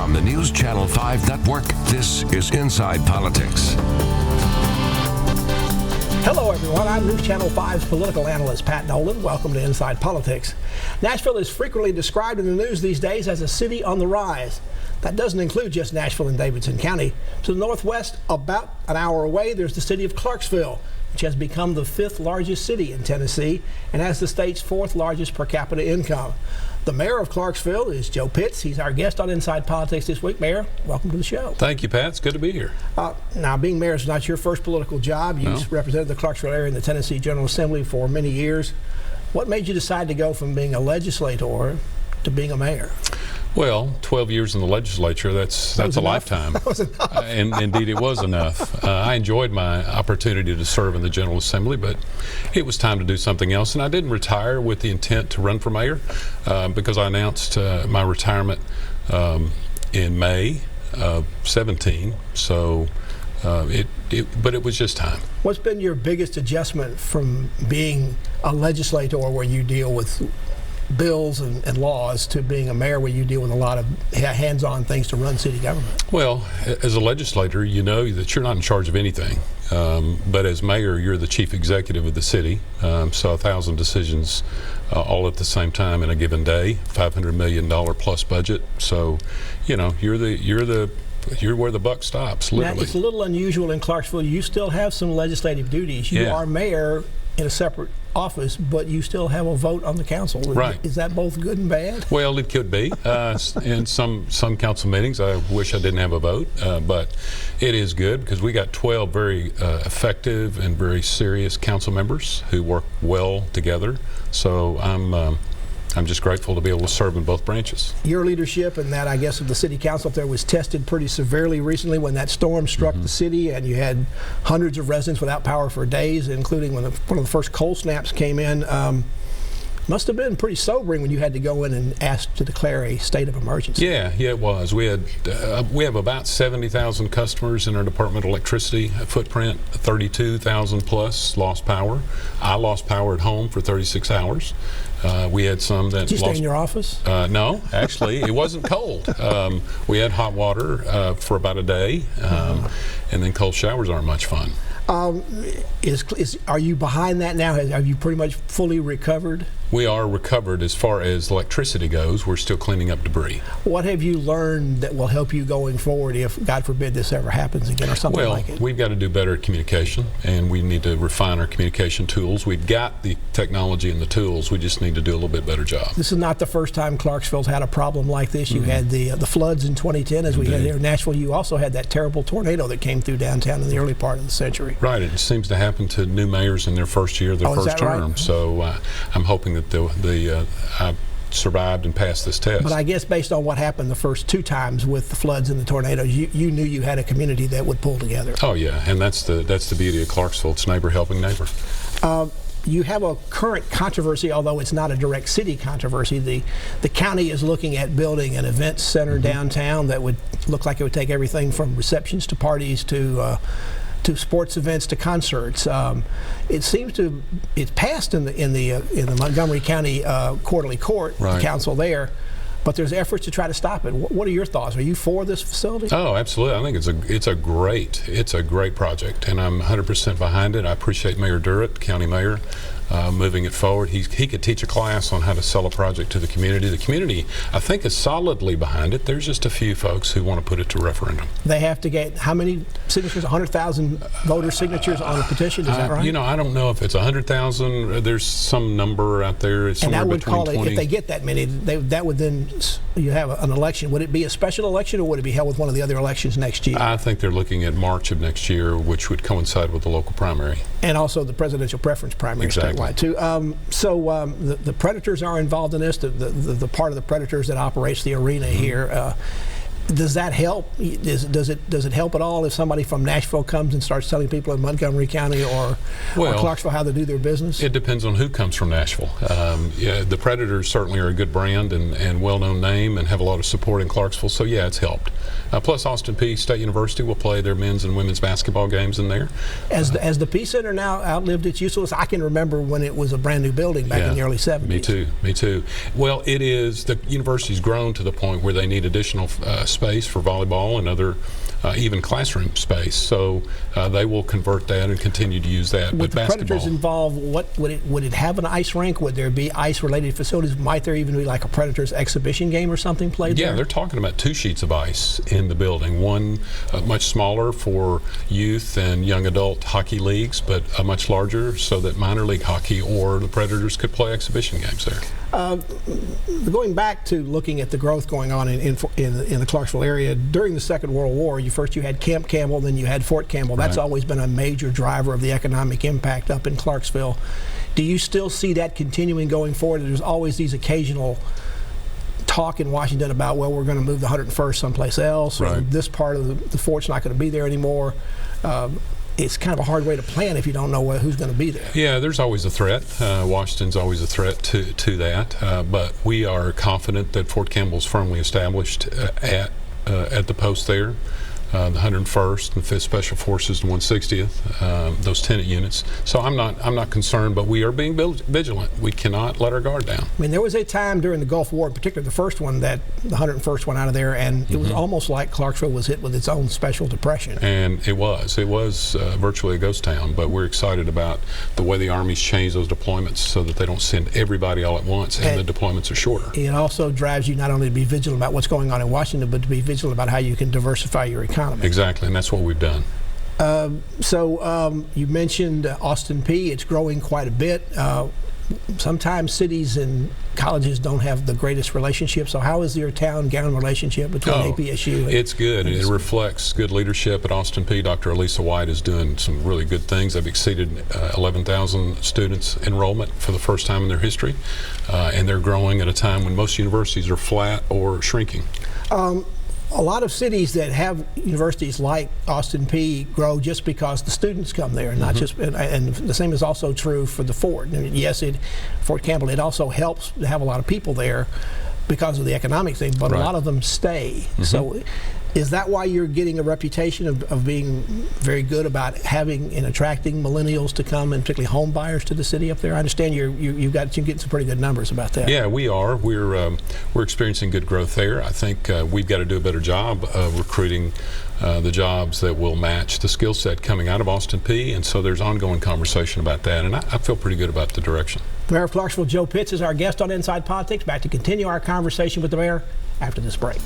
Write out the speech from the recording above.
From the News Channel 5 Network, this is Inside Politics. Hello, everyone. I'm News Channel 5's political analyst, Pat Nolan. Welcome to Inside Politics. Nashville is frequently described in the news these days as a city on the rise. That doesn't include just Nashville and Davidson County. To the northwest, about an hour away, there's the city of Clarksville, which has become the 5th largest city in Tennessee and has the state's 4th largest per capita income. The mayor of Clarksville is Joe Pitts. He's our guest on Inside Politics this week. Mayor, welcome to the show. Thank you, Pat. It's good to be here. Now, being mayor is not your first political job. You've represented the Clarksville area in the Tennessee General Assembly for many years. What made you decide to go from being a legislator to being a mayor? Well, 12 years in the legislature, that's a lifetime. That was enough. And indeed, it was enough. I enjoyed my opportunity to serve in the General Assembly, but it was time to do something else. And I didn't retire with the intent to run for mayor because I announced my retirement in May of 17. So, but it was just time. What's been your biggest adjustment from being a legislator where you deal with bills and laws to being a mayor where you deal with a lot of hands-on things to run city government? Well, as a legislator, you know that you're not in charge of anything. But as mayor, you're the chief executive of the city. So 1,000 decisions all at the same time in a given day, $500 million plus budget. So, you know, you're where the buck stops, literally. Now, it's a little unusual in Clarksville. You still have some legislative duties. You are mayor in a separate office, but you still have a vote on the council. Right. Is that both good and bad? Well, it could be. In some council meetings, I wish I didn't have a vote, but it is good because we got 12 very effective and very serious council members who work well together. So I'm just grateful to be able to serve in both branches. Your leadership and that, I guess, of the city council up there was tested pretty severely recently when that storm struck the city and you had hundreds of residents without power for days, including when one of the first cold snaps came in. Must have been pretty sobering when you had to go in and ask to declare a state of emergency. Yeah, it was. We have about 70,000 customers in our Department of Electricity footprint. 32,000 plus lost power. I lost power at home for 36 hours. We had some that Did you stay in your office? No, actually, it wasn't cold. We had hot water for about a day, and then cold showers aren't much fun. Are you behind that now? Have you pretty much fully recovered? We are recovered as far as electricity goes. We're still cleaning up debris. What have you learned that will help you going forward if, God forbid, this ever happens again or something like it? Well, we've got to do better at communication, and we need to refine our communication tools. We've got the technology and the tools. We just need to do a little bit better job. This is not the first time Clarksville's had a problem like this. You had the floods in 2010, as we had here in Nashville. You also had that terrible tornado that came through downtown in the early part of the century. Right. It seems to happen to new mayors in their first year, their first term. Right? So I'm hoping that I survived and passed this test. But I guess based on what happened the first 2 times with the floods and the tornadoes, you knew you had a community that would pull together. Oh yeah, and that's the beauty of Clarksville. It's neighbor helping neighbor. You have a current controversy, although it's not a direct city controversy. The county is looking at building an event center downtown that would look like it would take everything from receptions to parties to sports events to concerts. It seems it's passed in the Montgomery County Quarterly Court, the council there, but there's efforts to try to stop it. What are your thoughts? Are you for this facility? Oh, absolutely. I think it's a great project, and I'm 100% behind it. I appreciate Mayor Durrett, county mayor, moving it forward. He could teach a class on how to sell a project to the community. The community, I think, is solidly behind it. There's just a few folks who want to put it to referendum. They have to get how many signatures? 100,000 voter signatures on a petition, is that right? You know, I don't know if it's 100,000. There's some number out there. It's somewhere between 20. If they get that many, that would then, you have an election. Would it be a special election, or would it be held with one of the other elections next year? I think they're looking at March of next year, which would coincide with the local primary. And also the presidential preference primary. Exactly. Too. The Predators are involved in this, the part of the Predators that operates the arena here. Does that help? Does it help at all if somebody from Nashville comes and starts telling people in Montgomery County or Clarksville how to do their business? It depends on who comes from Nashville. The Predators certainly are a good brand and well-known name and have a lot of support in Clarksville, so yeah, it's helped. Plus, Austin Peay State University will play their men's and women's basketball games in there. As the Peay Center now outlived its usefulness, I can remember when it was a brand new building back in the early 70s. Me too. Well, it is. The university's grown to the point where they need additional space for volleyball and other even classroom space. So they will convert that and continue to use that. With but the Predators involved, what would it have an ice rink? Would there be ice-related facilities? Might there even be like a Predators exhibition game or something played there? Yeah, they're talking about 2 sheets of ice in the building. One much smaller for youth and young adult hockey leagues, but a much larger so that minor league hockey or the Predators could play exhibition games there. Going back to looking at the growth going on in the Clarksville area during the Second World War, you had Camp Campbell, then you had Fort Campbell. That's always been a major driver of the economic impact up in Clarksville. Do you still see that continuing going forward? There's always these occasional talk in Washington about, well, we're going to move the 101st someplace else, or this part of the fort's not going to be there anymore. It's kind of a hard way to plan if you don't know who's going to be there. Yeah, there's always a threat. Washington's always a threat to that. But we are confident that Fort Campbell's firmly established at the post there. The 101st and 5th Special Forces and 160th, those tenant units. So I'm not concerned, but we are being vigilant. We cannot let our guard down. I mean, there was a time during the Gulf War, in particular the first one, that the 101st went out of there, and it was almost like Clarksville was hit with its own special depression. And it was virtually a ghost town, but we're excited about the way the Army's changed those deployments so that they don't send everybody all at once, and the deployments are shorter. It also drives you not only to be vigilant about what's going on in Washington, but to be vigilant about how you can diversify your economy. Exactly, and that's what we've done. You mentioned Austin Peay. It's growing quite a bit. Sometimes cities and colleges don't have the greatest relationship. So how is your town-gown relationship between APSU? It's good. It reflects good leadership at Austin Peay. Dr. Elisa White is doing some really good things. They've exceeded 11,000 students enrollment for the first time in their history, and they're growing at a time when most universities are flat or shrinking. A lot of cities that have universities like Austin Peay grow just because the students come there, not just. And the same is also true for the Fort. And yes, Fort Campbell. It also helps to have a lot of people there because of the economic thing, but a lot of them stay. So, is that why you're getting a reputation of being very good about having and attracting millennials to come, and particularly home buyers to the city up there? I understand you're getting some pretty good numbers about that. Yeah, we are. We're experiencing good growth there. I think we've got to do a better job of recruiting the jobs that will match the skill set coming out of Austin Peay, and so there's ongoing conversation about that, and I feel pretty good about the direction. Mayor of Clarksville, Joe Pitts, is our guest on Inside Politics. Back to continue our conversation with the mayor after this break.